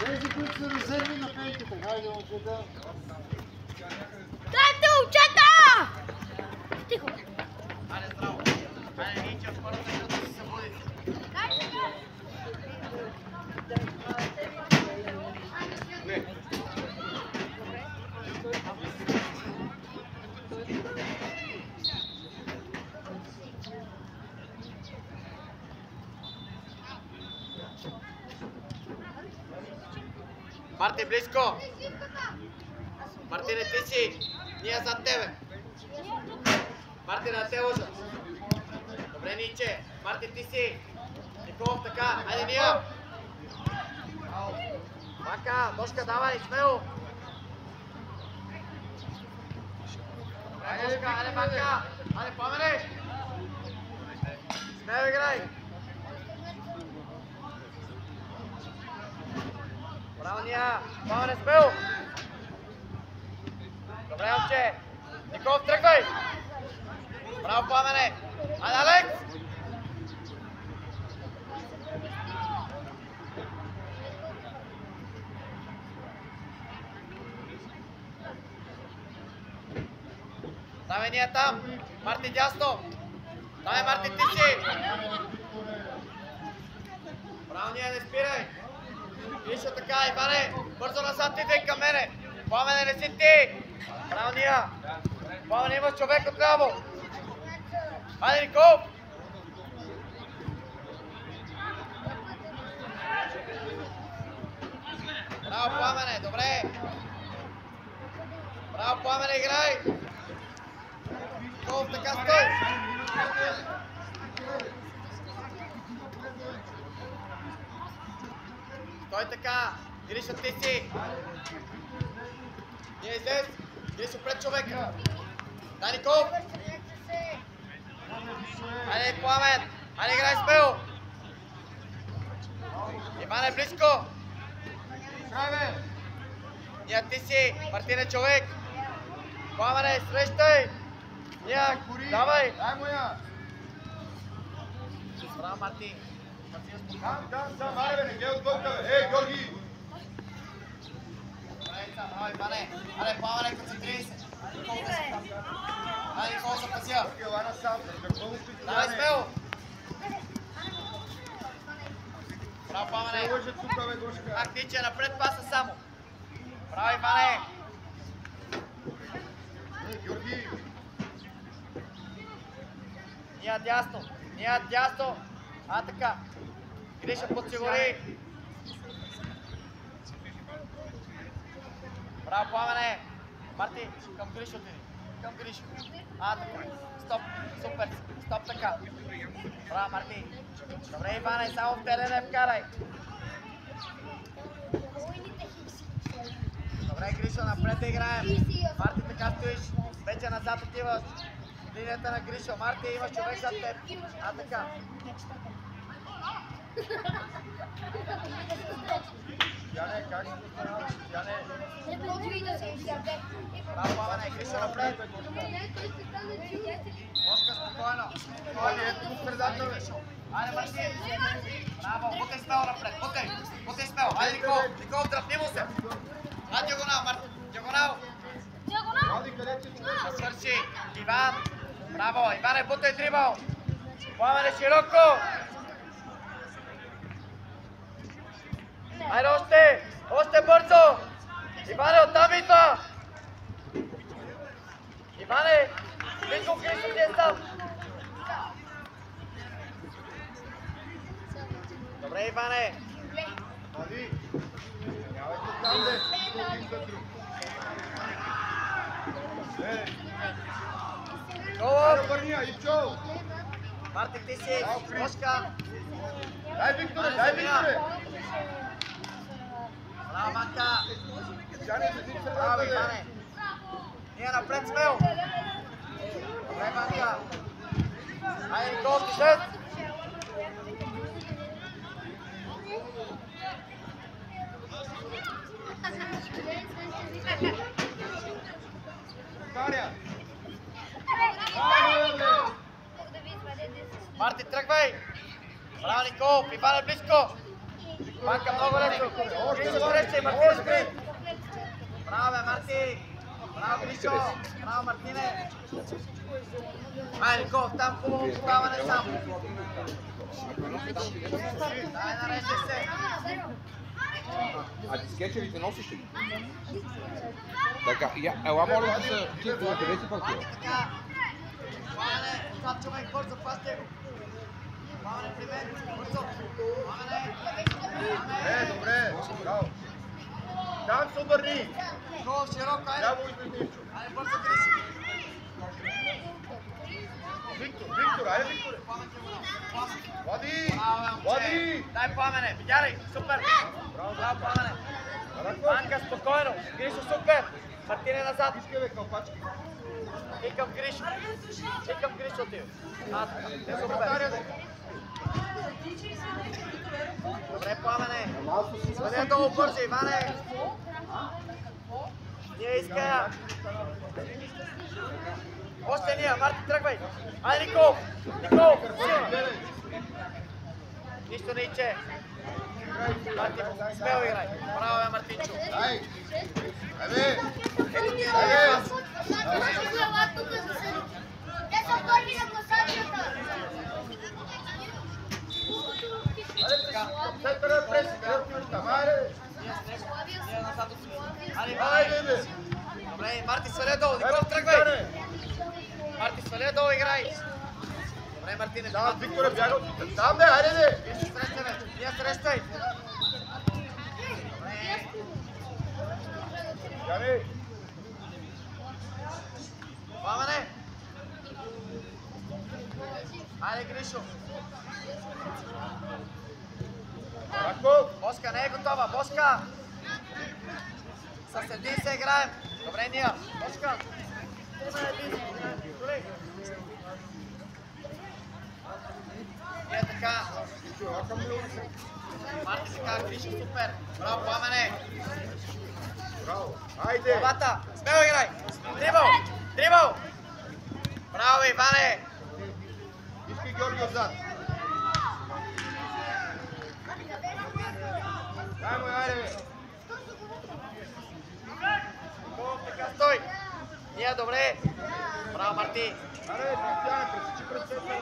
Тези, които са резерви на пенката, хайде момчета. Дайте, момчета! Тихо. Айде, здраво. Айде, Нича, първата минута си се будите. Марти, близко! Мартине, ти си! Ние зад тебе! Марти, на те лъжа! Добре, Ниче! Марти, ти си! Николов, така! Айде, Ния! Мака, Дошка, давай, смело! Айде, Дошка, айде, Мака! Айде, Пламене! Смело играй! Браво, Ния! Пламене, смело! Добре, момче! Николов, тръгвай! Браво, Пламене! Айде, Алекс! Давай, ние там! Марти, дясно! Давай, Марти, ти си! Браво, ние, не спирай! Виж така, Иване! Бързо назад иде към мене! Пламене, не си ти! Браво, ние! Пламене, имаш човек отляво! Хайде, Никол! Браво, Пламене, добре! Браво, Пламене, играй! Никол, така стой! Стой така! Гриша, ти си! Ние излез! Гришо пред човека! Дай, Никол! Айде, Пламен! Айде, играй смело! Иван е близко! Ния, ти си! Мартине, човек! Пламене, срещай! Ния, давай! Дай му я! Браво, Марти! Сам, аре бе, не гледай отвънка бе! Ей, Георги! Браво, Иване! Айде, Пламене, концентрирай се! Айде, Никол, запазя! Ела насам, какво му спи? Давай, смело! Браво, Пламене! Не лъжа тук бе, Гошка! Ах, Ниче, напред паса само! Браво, Иване! Ей, Георги! Ния дясно! Ния дясно! А, така! Гриша, подсигури! Браво, Пламене! Марти, към Гришо отиди! Към Гришо! А, така! Стоп! Супер! Стоп така! Браво, Марти! Добре, Иване, само в терена вкарай! Добре, Гришо, напред да играем! Марти, така стоиш! Вече назад отиваш! Линията на Гришо! Марти, имаш човек зад теб! А, така! Яне, как се постарава? Яне! Браво, Пламене! Гришо, напред! Оскар, спокойно! Айде, ето го предател бе! Айде, Марти! Браво! Бутай смело напред! Бутай! Бутай смело! Айде, Никол! Никол, дръпни му се! А, диагонал, Марти! Диагонал! Ади, къде ти човек? Да свърши! Иван! Браво! Иване, бутай дрибъл! Пламене, широко! Айде, още! Още бързо! Иване, оттам идва! Иване! Близко Гришо ти е сам! Добре, Иване! Ади! Нямайте там бе! Един за друг! Николов! Върния, Ивчо! Марти, ти си! Бошка! Дай, Викторе, дай, Викторе! Браво, Манка! Жане, седи в Браво, средата, Иване! Ние напред смел! Добре, Манка! Айде, Николов, ти след! Каря! Марти, тръгвай! Браво, Николов! Иван е близко! Манка много лесно! Гришо среща и Мартин скрит! Браво, бе, Марти! Браво, Гришо! Браво, Мартине! Айде, Николов, там хубаво подаване сам! Дай, нареждай се! А дискетчерите носиш ли? Така, ела моля да се чистува, къде си пък? Така! Пламене, това човек, бързо, пасте го! Пламене, при мен, бързо! Пламене! Добре, браво! Там се обърни! Николов, широко, айде! Ляво и Ивчо! Айде, бързо, Гришо! Виктор, айде, Викторе! Влади! Влади! Дай, Пламене! Видя ли? Супер! Браво, Пламене! Манка, спокойно! Гришо, супер! Мартине назад! Искай, бе, кълпачки! И към Гришо! И към Гришо отива! Те супер! Добре, Пламене! Бъде долу бързо, Иване! Ние иска! Още ние! Марти, тръгвай! Айде, Никол! Никол! Нищо не иче! Марти, смело играй! Браво, бе, Мартинчо! Ай! Айде! Ето ти е Айде! Те са първи на класацията. Центъра преси, къде отиваш там? Айде! Ние назад отиваме. Айде, Айде, Иване! бе! Добре, Марти, сваля долу! Никол, тръгвай! Марти, сваля долу, играй! Добре, Мартине, Да, Викторе, бяга от тук! Там, бе, айде, бе! Вие се срещай, бе! Вие срещай! Добре! Жане! Пламене! Айде, Гришо! Раков! Боска не е готова! Боска! С един се играем! Добре, ние! Боска! Ние така! Марти така, Гришо, супер! Браво, Пламене! Браво! Айде! Главата! Смело играй! Дрибъл! Дрибъл! Браво, Иване! Искай Георги отзад! Дай му, айде, бе! Така, стой! Ние, добре! Браво, Марти! Айде, Кристияне, пресичи пред центъра!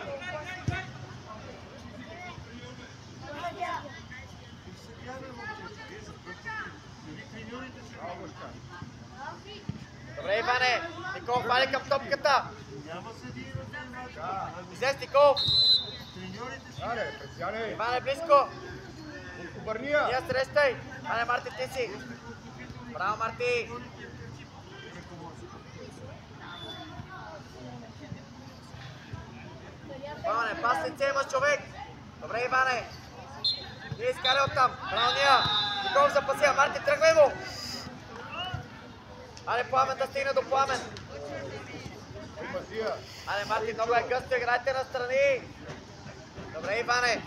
Браво, Бошка! Добре, Иване! Никол, хвали към топката! Излез, Никол! Айде, Кристияне! Иване, близко! Обърния! Ние срещай! Ане, Марти, ти си! Браво, Марти! Иване, пас лице имаш, човек! Добре, Иване! Ние изкарай оттам! Браво, ние! Никол запасия! Марти, тръгвай му! Ане, Пламен да стигне до Пламен! Пазия! Ане, Марти, много е гъсто, играйте настрани! Добре, Иване!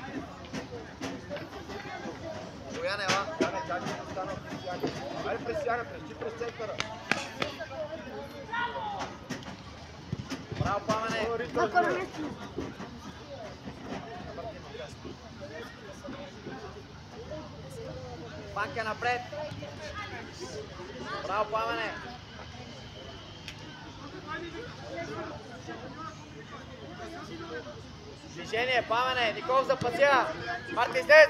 Бояне, ела! Яне, как ще остана от Кристияне? Айде, Кристияне, пресичи през центъра! Браво, Пламене! Панка напред! Браво, Пламене! Движение, Пламене! Никол запася! Марти, излез!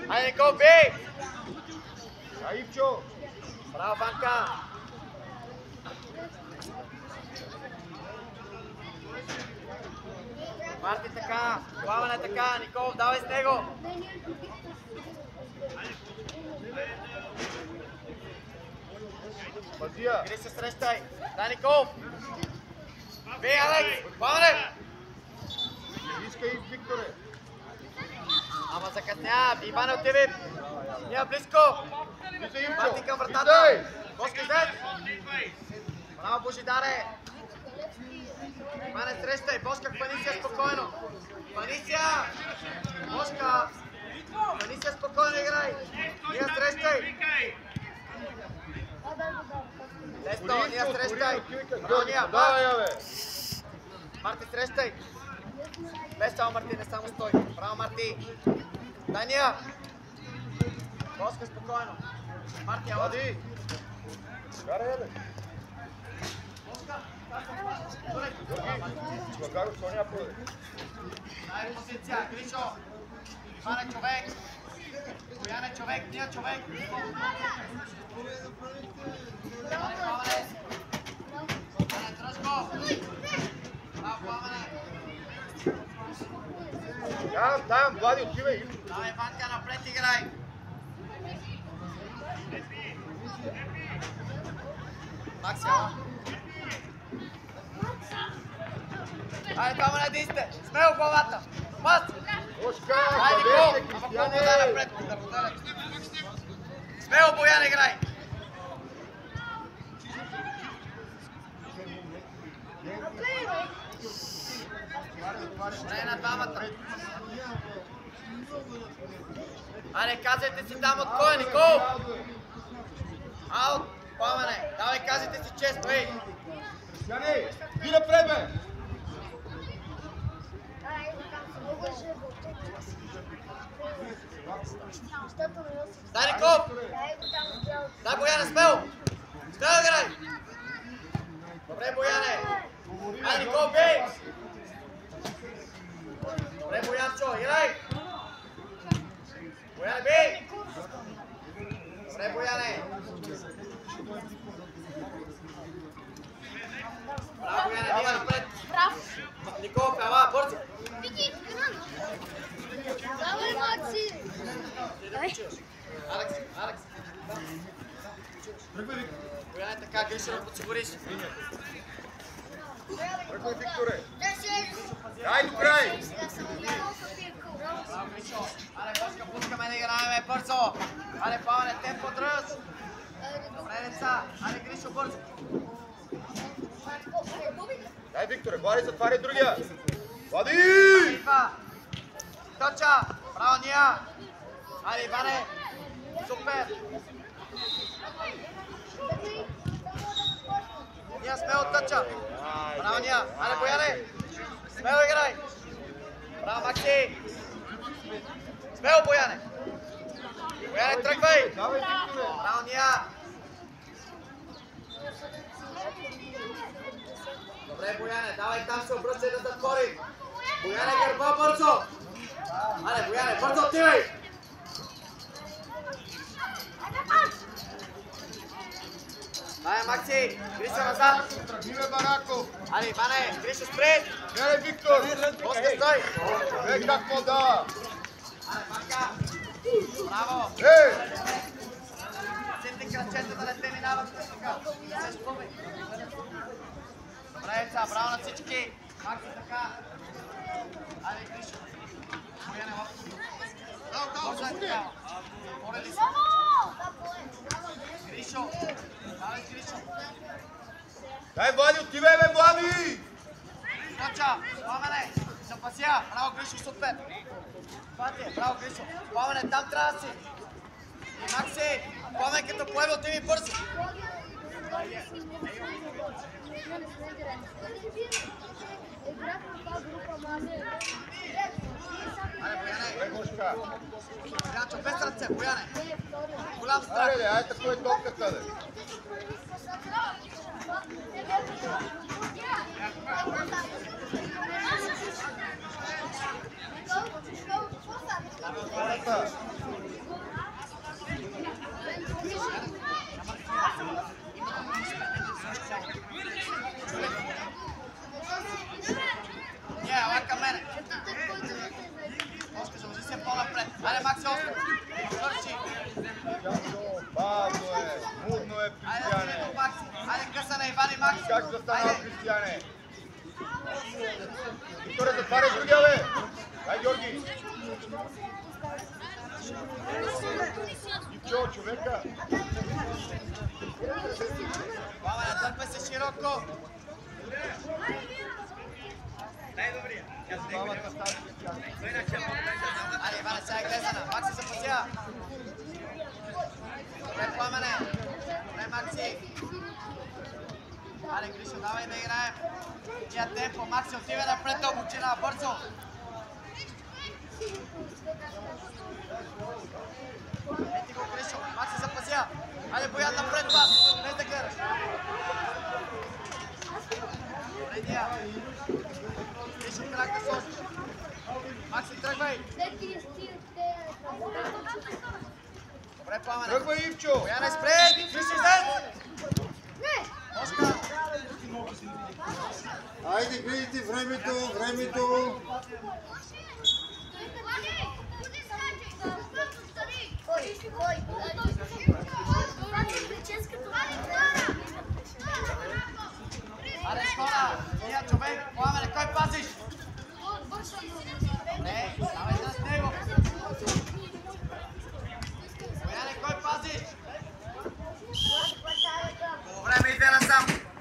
Айде, Никол, бей! Ай, Ивчо! Браво, Панка! Марти така, Пламене така, Никол, давай с него! Матия. Гришо, срещай. Дай Николов. Бей, Алекс. Пламене. Искай, Викторе. Ама закъсня. Иване, отиви. Ние близко. Влизай, Ивчо. Марти към вратата. Влизай. Боска излез. Браво, Божидаре. Иване, срещай. Бошка, хвани се спокойно. Хвани се. Бошка. Хвани се спокойно, играй. Ние срещай. Лесно, ние срещай. Браво, ние. Давай, я, бе. Марти, срещай. Без само Марти, не само стой. Браво, Марти. Дай ния. Боска, спокойно. Марти, ела. Влади. Карай, я, бе. Чувагаро, що няма проде? Дай позиция, Гришо. Иване, човек. Бояне, човек, ние човек. Иване, Пламене. Иване, дръж го. Браво, Пламене. Там, Влади, отивай. Давай, Иванка, напред играй. Макс, ела. Айде, Пламене, да сте. Смело главата. Пас. Бошка, Айде, бъдете, гол. Ама Кристияне. колко да напред, да поделят. Смело, Боян, играй. Не на двамата. Айде, казайте си там от кой, Никол. Аут, Пламене. Давай, казайте си често, ей. Кристияне, ги напред, бе. Дай, Никол. Дай, Бояне, смело. Смело играй. Добре, Бояне. Айде, Никол, бей. Добре, Боянчо, играй. Бояне, бей. Добре, Бояне. Браво, Бояне, дига напред. Никол, ела, бързо. Давай, Макси! Алекс. Бояне, така, Гриша, да подсигуриш. Тръгвай, Викторе. Дай до край. Браво, Гришо. Аре, Бошка, пускаме да играем бързо. Аре, Пламене, темпо дръж. Добре, деца. Аре, Гришо, бързо. Дай, Викторе, Влади, затваряй другия. Влади! Ива. Точа. Браво, ния. Аре, Иване. Супер. Ния, смело тъча. Браво, ния. Аре, Бояне. Смело играй. Браво, Макси. Смело, Бояне. Бояне, тръгвай. Давай, Викторе. Браво, ния. Добре, Бояне, давай там се обръщай да затвори. Бояне, гърба бързо. Аре, Бояне, бързо отивай. Дай, Макси, Гришо назад. Тръгни, бе, Бараков. Аре, Иване, Гришо спред. Гледай, Виктор. Боска, стой. Бе, как му да? Аре, Марка. Браво. Ей! Ситни кръчета да не те минават. Се спомни. Добре, деца, браво на всички. Макси, така. Аре, Гришо. Бояне, бързо е така. Пореди се. Гришо. Давай, Гришо. Дай, Влади, отивай, бе, Влади! Точа, Пламене, запася. Браво, Гришо, супер. Това ти е, браво, Гришо. Пламене, там трябва да си. И Макси, Пламен като поеме, отиви бързо. Аре, Бояне. Дай, Бошка. Боянчо, без ръце, Бояне. Голям страх. Аре, бе, ай, тако е топката, бе. Хората. Не, ела към мене. Още заложи се по-напред. Айде, Макси, още. Свърши. Бавно е, мудно е, Айде, Кристияне. Макси. Стани, Макс! Как застанал Кристияне? Виктория, затваряй другия, бе! Дай, Георги! Ипчо, човека! Пламене, търпе се широко! Айде, Иване, сега е глезена. Макси се пазя. Добре, Пламене. Добре, Макси. Айде, Гришо, давай да играем. Тия темпо. Макси, отивай напред, дълбочина, бързо. Ети го, Гришо. Макси се пазя. Айде, Боян, напред, пас. Не да гледаш. Добре, Дия. Гришо, крак да сложи. Макси, тръгвай. Добре, Пламене. Тръгвай, Ивчо! Бояне, спрей! Виж излез! Оскар! Айде, гледайте времето, времето.